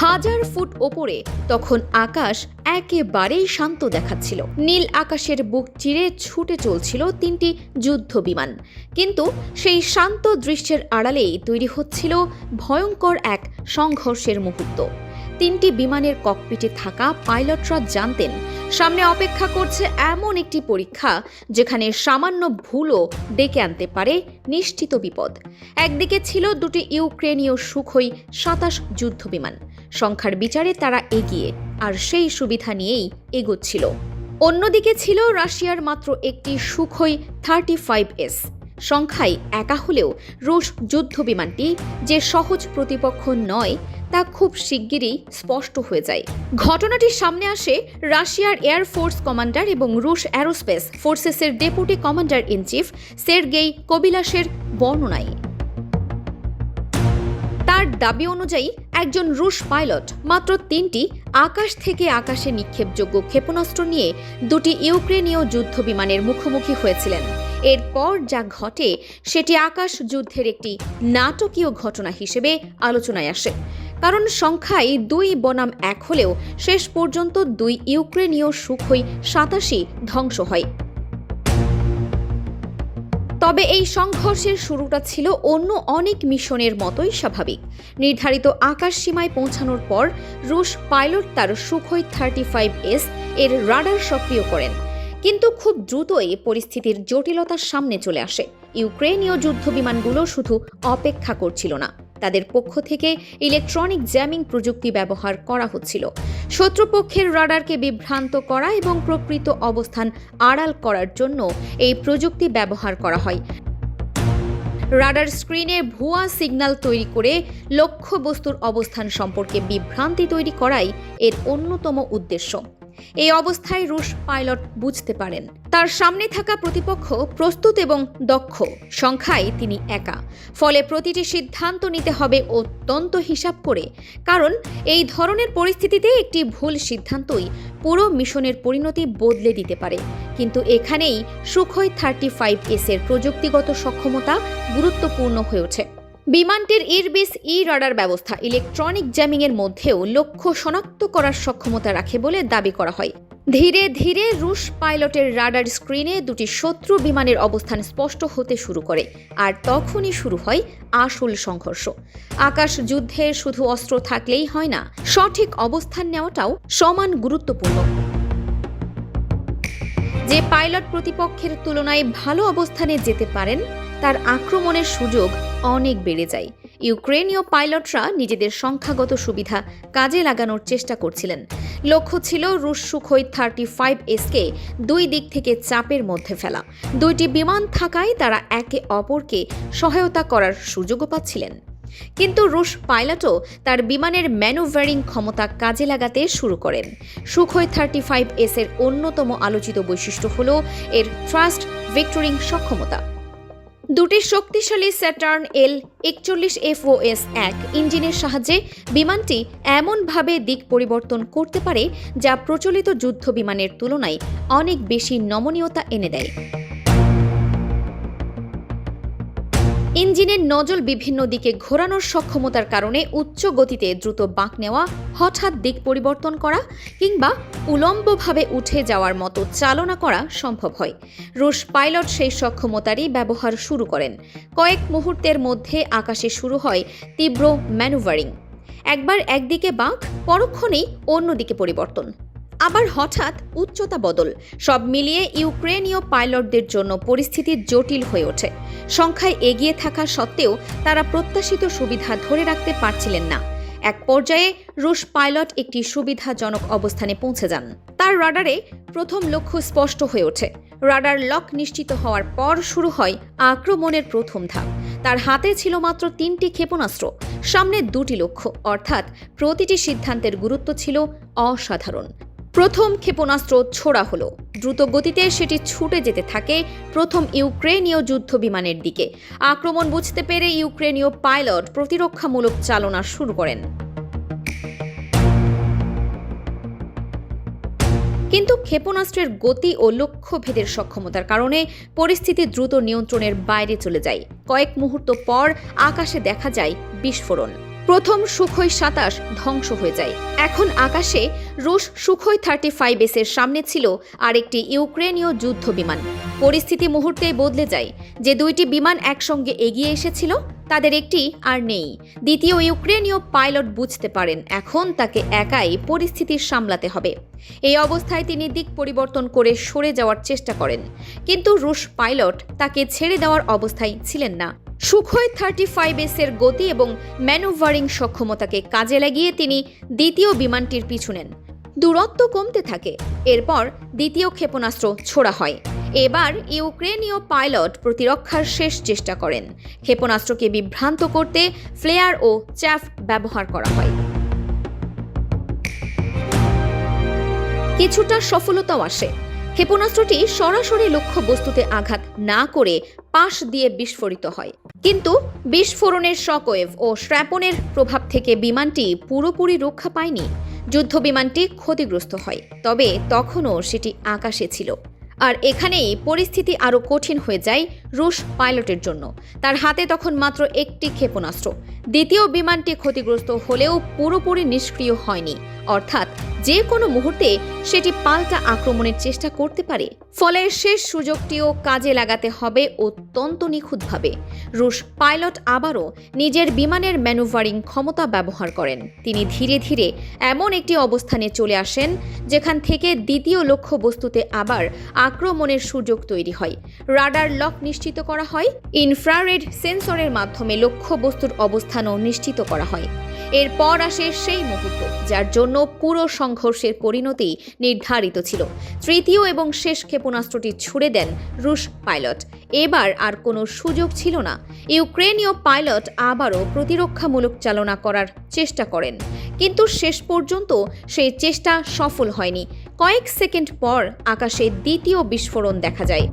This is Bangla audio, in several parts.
হাজার ফুট ওপরে তখন আকাশ একেবারেই শান্ত দেখাচ্ছিল। নীল আকাশের বুক চিরে ছুটে চলছিল তিনটি যুদ্ধ বিমান, কিন্তু সেই শান্ত দৃশ্যের আড়ালেই তৈরি হচ্ছিল ভয়ঙ্কর এক সংঘর্ষের মুহূর্ত। তিনটি বিমানের ককপিটে থাকা পাইলটরা জানতেন সামনে অপেক্ষা করছে এমন একটি পরীক্ষা যেখানে সামান্য ভুলও ডেকে আনতে পারে নিশ্চিত বিপদ। একদিকে ছিল দুটি ইউক্রেনীয় সুখোই ২৭ যুদ্ধ বিমান, সংখ্যার বিচারে তারা এগিয়ে, আর সেই সুবিধা নিয়েই এগোচ্ছিল। অন্যদিকে ছিল রাশিয়ার মাত্র একটি সুখোই 35S। সংখ্যায় একা হলেও রুশ যুদ্ধ বিমানটি যে সহজ প্রতিপক্ষ নয় তা খুব শিগগিরই স্পষ্ট হয়ে যায়। ঘটনাটির সামনে আসে রাশিয়ার এয়ারফোর্স কমান্ডার এবং রুশ অ্যারোস্পেস ফোর্সেসের deputy commander in chief Sergei কোবিলাসের বর্ণনায়। তার দাবি অনুযায়ী একজন রুশ পাইলট মাত্র ৩টি আকাশ থেকে আকাশে নিক্ষেপযোগ্য ক্ষেপণাস্ত্র নিয়ে দুটি ইউক্রেনীয় যুদ্ধ বিমানের মুখোমুখি হয়েছিলেন। এরপর যা ঘটে সেটি আকাশ যুদ্ধের একটি নাটকীয় ঘটনা হিসেবে আলোচনায় আসে, কারণ সংখ্যায় ২ বনাম ১ হলেও শেষ পর্যন্ত ২ ইউক্রেনীয় সুখোই ৮৭ ধ্বংস হয়। তবে এই সংঘর্ষের শুরুটা ছিল অন্য অনেক মিশনের মতোই স্বাভাবিক। নির্ধারিত আকাশ সীমায় পৌঁছানোর পর রুশ পাইলট তার সুখোই 35S এর রাডার সক্রিয় করেন, কিন্তু খুব দ্রুতই পরিস্থিতির জটিলতার সামনে চলে আসে। ইউক্রেনীয় যুদ্ধ বিমানগুলো শুধু অপেক্ষা করছিল না, তাদের পক্ষ থেকে ইলেকট্রনিক জ্যামিং প্রযুক্তি ব্যবহার করা হচ্ছিল। শত্রুপক্ষের রাডারকে বিভ্রান্ত করা এবং প্রকৃত অবস্থান আড়াল করার জন্য এই প্রযুক্তি ব্যবহার করা হয়। রাডার স্ক্রিনে ভুয়া সিগন্যাল তৈরি করে লক্ষ্যবস্তুর অবস্থান সম্পর্কে বিভ্রান্তি তৈরি করাই এর অন্যতম উদ্দেশ্য। এই অবস্থায় রুশ পাইলট বুঝতে পারেন তার সামনে থাকা প্রতিপক্ষ প্রস্তুত এবং দক্ষ, সংখ্যায় তিনি একা। ফলে প্রতিটি সিদ্ধান্ত নিতে হবে অত্যন্ত হিসাব করে, কারণ এই ধরনের পরিস্থিতিতে একটি ভুল সিদ্ধান্তই পুরো মিশনের পরিণতি বদলে দিতে পারে। কিন্তু এখানেই সুখোই 35S এর প্রযুক্তিগত সক্ষমতা গুরুত্বপূর্ণ হয়ে ওঠে। বিমানটির ইরবিস রাডার ব্যবস্থা ইলেকট্রনিক জ্যামিংয়ের মধ্যেও লক্ষ্য শনাক্ত করার সক্ষমতা রাখে বলে দাবি করা হয়। ধীরে ধীরে রুশ পাইলটের রাডার স্ক্রিনে দুটি শত্রু বিমানের অবস্থান স্পষ্ট হতে শুরু করে, আর তখনই শুরু হয় আসল সংঘর্ষ। আকাশ যুদ্ধে শুধু অস্ত্র থাকলেই হয় না, সঠিক অবস্থান নেওয়াটাও সমান গুরুত্বপূর্ণ। যে পাইলট প্রতিপক্ষের তুলনায় ভালো অবস্থানে যেতে পারেন তার আক্রমণের সুযোগ অনেক বেড়ে যায়। ইউক্রেনীয় পাইলটরা নিজেদের সংখ্যাগত সুবিধা কাজে লাগানোর চেষ্টা করছিলেন। লক্ষ্য ছিল রুশ সুখোই 35S-কে ২ দিক থেকে চাপের মধ্যে ফেলা। ২টি বিমান থাকায় তারা একে অপরকে সহায়তা করার সুযোগও পাচ্ছিলেন। কিন্তু রুশ পাইলটও তার বিমানের ম্যানুভারিং ক্ষমতা কাজে লাগাতে শুরু করেন। সুখোই 35S এর অন্যতম আলোচিত বৈশিষ্ট্য হল এর থ্রাস্ট ভেক্টরিং সক্ষমতা। দুটি শক্তিশালী স্যাটার্ন L-41FOS-1 ইঞ্জিনের সাহায্যে বিমানটি এমনভাবে দিক পরিবর্তন করতে পারে যা প্রচলিত যুদ্ধ বিমানের তুলনায় অনেক বেশি নমনীয়তা এনে দেয়। ইঞ্জিনের নজল বিভিন্ন দিকে ঘোরানোর সক্ষমতার কারণে উচ্চ গতিতে দ্রুত বাঁক নেওয়া, হঠাৎ দিক পরিবর্তন করা কিংবা উলম্বভাবে উঠে যাওয়ার মতো চালনা করা সম্ভব হয়। রুশ পাইলট সেই সক্ষমতারই ব্যবহার শুরু করেন। কয়েক মুহূর্তের মধ্যে আকাশে শুরু হয় তীব্র ম্যানুভারিং। একবার একদিকে বাঁক, পরক্ষণেই অন্যদিকে পরিবর্তন, আবার হঠাৎ উচ্চতা বদল। সব মিলিয়ে ইউক্রেনীয় পাইলটদের জন্য পরিস্থিতি জটিল হয়ে ওঠে। সংখ্যায় এগিয়ে থাকা সত্ত্বেও তারা প্রত্যাশিত সুবিধা ধরে রাখতে পারছিলেন না। এক পর্যায়ে রুশ পাইলট একটি সুবিধাজনক অবস্থানে পৌঁছে যান। তার রাডারে প্রথম লক্ষ্য স্পষ্ট হয়ে ওঠে। রাডার লক নিশ্চিত হওয়ার পর শুরু হয় আক্রমণের প্রথম ধাপ। তার হাতে ছিল মাত্র 3টি ক্ষেপণাস্ত্র, সামনে 2টি লক্ষ্য, অর্থাৎ প্রতিটি সিদ্ধান্তের গুরুত্ব ছিল অসাধারণ। প্রথম ক্ষেপণাস্ত্র ছোড়া হলো। দ্রুত গতিতে সেটি ছুটে যেতে থাকে প্রথম ইউক্রেনীয় যুদ্ধ বিমানের দিকে। আক্রমণ বুঝতে পেরে ইউক্রেনীয় পাইলট প্রতিরক্ষামূলক চালনা শুরু করেন। কিন্তু ক্ষেপণাস্ত্রের গতি ও লক্ষ্যভেদের সক্ষমতার কারণে পরিস্থিতি দ্রুত নিয়ন্ত্রণের বাইরে চলে যায়। কয়েক মুহূর্ত পর আকাশে দেখা যায় বিস্ফোরণ। প্রথম সুখোই ২৭ ধ্বংস হয়ে যায়। এখন আকাশে রুশ সুখোই 35S এর সামনে ছিল আরেকটি ইউক্রেনীয় যুদ্ধ বিমান। পরিস্থিতি মুহূর্তেই বদলে যায়। যে দুইটি বিমান একসঙ্গে এগিয়ে এসেছিল তাদের একটি আর নেই। দ্বিতীয় ইউক্রেনীয় পাইলট বুঝতে পারেন এখন তাকে একাই পরিস্থিতি সামলাতে হবে। এই অবস্থায় তিনি দিক পরিবর্তন করে সরে যাওয়ার চেষ্টা করেন, কিন্তু রুশ পাইলট তাকে ছেড়ে দেওয়ার অবস্থায় ছিলেন না। সুখোই 35S এর গতি এবং ম্যানুভারিং সক্ষমতাকে কাজে লাগিয়ে তিনি দ্বিতীয় বিমানটির পিছু নেন। দূরত্ব কমতে থাকে। এরপর দ্বিতীয় ক্ষেপণাস্ত্র ছোড়া হয়। এবার ইউক্রেনীয় পাইলট প্রতিরক্ষার শেষ চেষ্টা করেন। ক্ষেপণাস্ত্রকে বিভ্রান্ত করতে ফ্লেয়ার ও চ্যাফ ব্যবহার করা হয়। কিছুটা সফলতাও আসে। ক্ষেপণাস্ত্রটি সরাসরি লক্ষ্যবস্তুতে আঘাত না করে পাশ দিয়ে বিস্ফোরিত হয়, কিন্তু বিস্ফোরণের শকওয়েভ ও শ্র্যাপনের প্রভাব থেকে বিমানটি পুরোপুরি রক্ষা পায়নি। যুদ্ধ বিমানটি ক্ষতিগ্রস্ত হয়, তবে তখনও সেটি আকাশে ছিল। আর এখানেই পরিস্থিতি আরও কঠিন হয়ে যায় রুশ পাইলটের জন্য। তার হাতে তখন মাত্র একটি ক্ষেপণাস্ত্র। দ্বিতীয় বিমানটি ক্ষতিগ্রস্ত হলেও পুরোপুরি নিষ্ক্রিয় হয়নি, অর্থাৎ যে কোনো মুহূর্তে সেটি পাল্টা আক্রমণের চেষ্টা করতে পারে। ফলে শেষ সুযোগটিও কাজে লাগাতে হবে অত্যন্ত নিখুঁতভাবে। রুশ পাইলট আবারও নিজের বিমানের ম্যানুভারিং ক্ষমতা ব্যবহার করেন। তিনি ধীরে ধীরে এমন একটি অবস্থানে চলে আসেন যেখান থেকে দ্বিতীয় লক্ষ্যবস্তুতে আবার আক্রমণের সুযোগ তৈরি হয়। রাডার লক নিশ্চিত করা হয়। ইনফ্রারেড সেন্সরের মাধ্যমে লক্ষ্যবস্তুর অবস্থানও নিশ্চিত করা হয়। এরপর আসে সেই মুহূর্ত যার জন্য পুরো সংঘর্ষের পরিণতি নির্ধারিত ছিল। তৃতীয় এবং শেষ ক্ষেপণাস্ত্রটি ছুড়ে দেন রুশ পাইলট। এবার আর কোনো সুযোগ ছিল না। ইউক্রেনীয় পাইলট আবারও প্রতিরক্ষামূলক চালনা করার চেষ্টা করেন, কিন্তু শেষ পর্যন্ত সেই চেষ্টা সফল হয়নি। কয়েক সেকেন্ড পর আকাশে দ্বিতীয় বিস্ফোরণ দেখা যায়।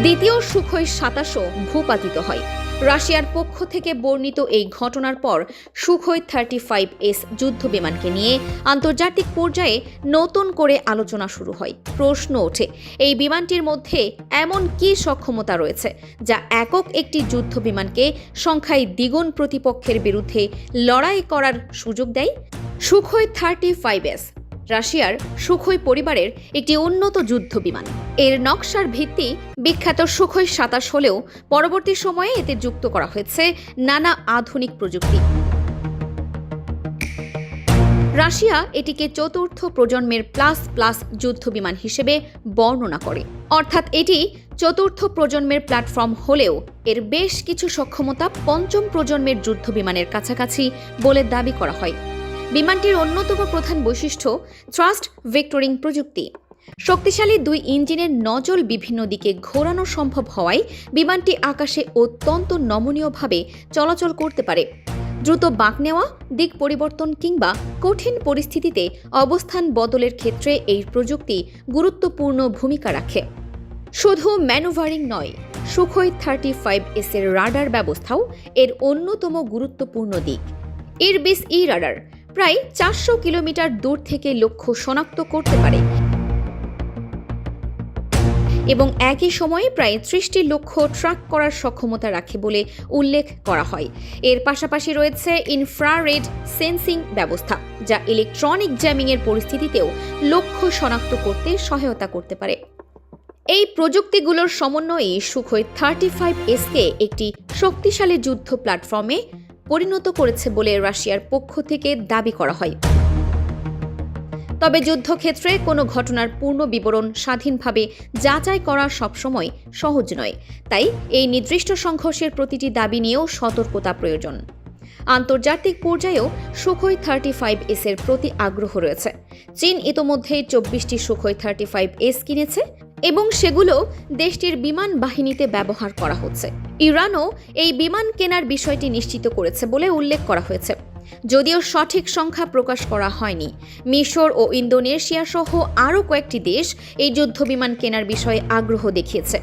দ্বিতীয় সুখোই ২৭ও ভূপাতিত হয়। রাশিয়ার পক্ষ থেকে বর্ণিত এই ঘটনার পর সুখোই 35S যুদ্ধ বিমানকে নিয়ে আন্তর্জাতিক পর্যায়ে নতুন করে আলোচনা শুরু হয়। প্রশ্ন ওঠে, এই বিমানটির মধ্যে এমন কী সক্ষমতা রয়েছে যা একক একটি যুদ্ধ বিমানকে সংখ্যায় দ্বিগুণ প্রতিপক্ষের বিরুদ্ধে লড়াই করার সুযোগ দেয়? সুখোই 35S রাশিয়ার সুখোই পরিবারের একটি উন্নত যুদ্ধ বিমান। এর নকশার ভিত্তি বিখ্যাত সুখোই ২৭ হলেও পরবর্তী সময়ে এতে যুক্ত করা হয়েছে নানা আধুনিক প্রযুক্তি। রাশিয়া এটিকে চতুর্থ প্রজন্মের প্লাস প্লাস যুদ্ধ বিমান হিসেবে বর্ণনা করে, অর্থাৎ এটি চতুর্থ প্রজন্মের প্ল্যাটফর্ম হলেও এর বেশ কিছু সক্ষমতা পঞ্চম প্রজন্মের যুদ্ধ বিমানের কাছাকাছি বলে দাবি করা হয়। বিমানটির অন্যতম প্রধান বৈশিষ্ট্য থ্রাস্ট ভেক্টরিং প্রযুক্তি। শক্তিশালী দুই ইঞ্জিনের নজল বিভিন্ন দিকে ঘোরানো সম্ভব হওয়ায় বিমানটি আকাশে অত্যন্ত নমনীয়ভাবে চলাচল করতে পারে। দ্রুত বাঁক নেওয়া, দিক পরিবর্তন কিংবা কঠিন পরিস্থিতিতে অবস্থান বদলের ক্ষেত্রে এই প্রযুক্তি গুরুত্বপূর্ণ ভূমিকা রাখে। শুধু ম্যানুভারিং নয়, সুখোই 35S এর রাডার ব্যবস্থাও এর অন্যতম গুরুত্বপূর্ণ দিক। ইরবিস-ই রাডার প্রায় ৪০০ কিলোমিটার দূর থেকে লক্ষ্য শনাক্ত করতে পারে এবং একই সময়ে প্রায় ৩০টি লক্ষ্য ট্র্যাক করার সক্ষমতা রাখে বলে উল্লেখ করা হয়। এর পাশাপাশি রয়েছে ইনফ্রারেড সেন্সিং ব্যবস্থা, যা ইলেকট্রনিক জ্যামিংয়ের পরিস্থিতিতেও লক্ষ্য শনাক্ত করতে সহায়তা করতে পারে। এই প্রযুক্তিগুলোর সমন্বয়ে সুখোই 35S-কে একটি শক্তিশালী যুদ্ধ প্ল্যাটফর্মে পরিণত করেছে বলে রাশিয়ার পক্ষ থেকে দাবি করা হয়। তবে যুদ্ধক্ষেত্রে কোনো ঘটনার পূর্ণ বিবরণ স্বাধীনভাবে যাচাই করা সবসময় সহজ নয়। তাই এই নির্দিষ্ট সংঘর্ষের প্রতিটি দাবি নিয়েও সতর্কতা প্রয়োজন। আন্তর্জাতিক পর্যায়েও সুখোই 35S এর প্রতি আগ্রহ রয়েছে। চীন ইতোমধ্যে 24টি সুখোই 35S কিনেছে এবং সেগুলো দেশটির বিমান বাহিনীতে ব্যবহার করা হচ্ছে। ইরানও এই বিমান কেনার বিষয়টি নিশ্চিত করেছে বলে উল্লেখ করা হয়েছে, যদিও সঠিক সংখ্যা প্রকাশ করা হয়নি। মিশর ও ইন্দোনেশিয়া সহ আরও কয়েকটি দেশ এই যুদ্ধ বিমান কেনার বিষয়ে আগ্রহ দেখিয়েছে।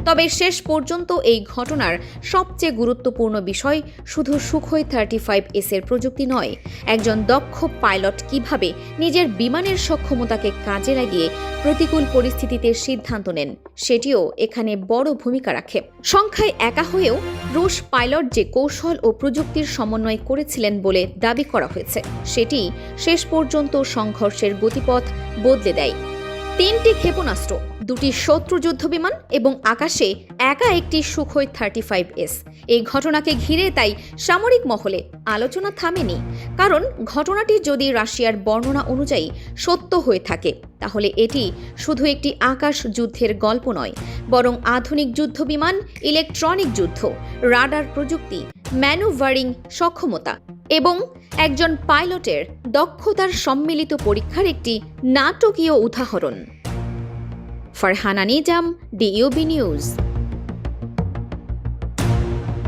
তবে শেষ পর্যন্ত এই ঘটনার সবচেয়ে গুরুত্বপূর্ণ বিষয় শুধু সুখোই 35S এর প্রযুক্তি নয়, একজন দক্ষ পাইলট কিভাবে নিজের বিমানের সক্ষমতাকে কাজে লাগিয়ে প্রতিকূল পরিস্থিতিতে সিদ্ধান্ত নেন সেটিও এখানে বড় ভূমিকা রাখে। সংখ্যায় একা হয়েও রুশ পাইলট যে কৌশল ও প্রযুক্তির সমন্বয় করেছিলেন বলে দাবি করা হয়েছে, সেটি শেষ পর্যন্ত সংঘর্ষের গতিপথ বদলে দেয়। 3টি ক্ষেপণাস্ত্র, 2টি শত্রু যুদ্ধবিমান এবং আকাশে একা একটি সুখোই 35S। এই ঘটনাকে ঘিরে তাই সামরিক মহলে আলোচনা থামেনি, কারণ ঘটনাটি যদি রাশিয়ার বর্ণনা অনুযায়ী সত্য হয়ে থাকে তাহলে এটি শুধু একটি আকাশ যুদ্ধের গল্প নয়, বরং আধুনিক যুদ্ধবিমান, ইলেকট্রনিক যুদ্ধ, রাডার প্রযুক্তি, ম্যানুভারিং সক্ষমতা এবং একজন পাইলটের দক্ষতার সম্মিলিত পরীক্ষার একটি নাটকীয় উদাহরণ। Farhana Nizam, DUB news.